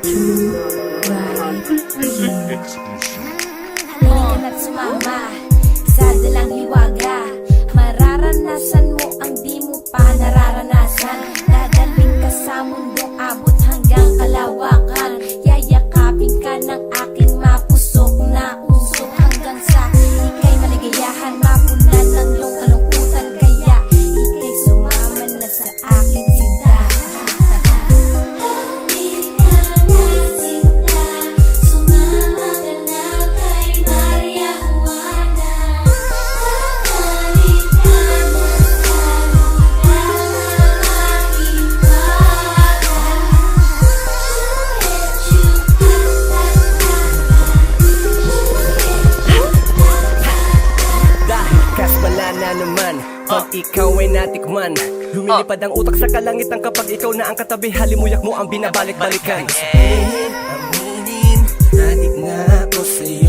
Halika na't sumama sa dalang hiwaga. Mararanasan mo ang di mo pa nararanasan. Dadaling ka sa mundong abot hanggang kalawakan. Yayakapin ka ng aking mapusok na usok hanggang sa ika'y maligayahan. Mapunan ng iyong kalungkutan, kaya ika'y sumama na sa aking sinta. Naman, pag ikaw ay natikman, lumilipad ang utak sa kalangitan. Kapag ikaw na ang katabi, halimuyak mo ang binabalik-balikan. Aminin, adik na ako sa'yo.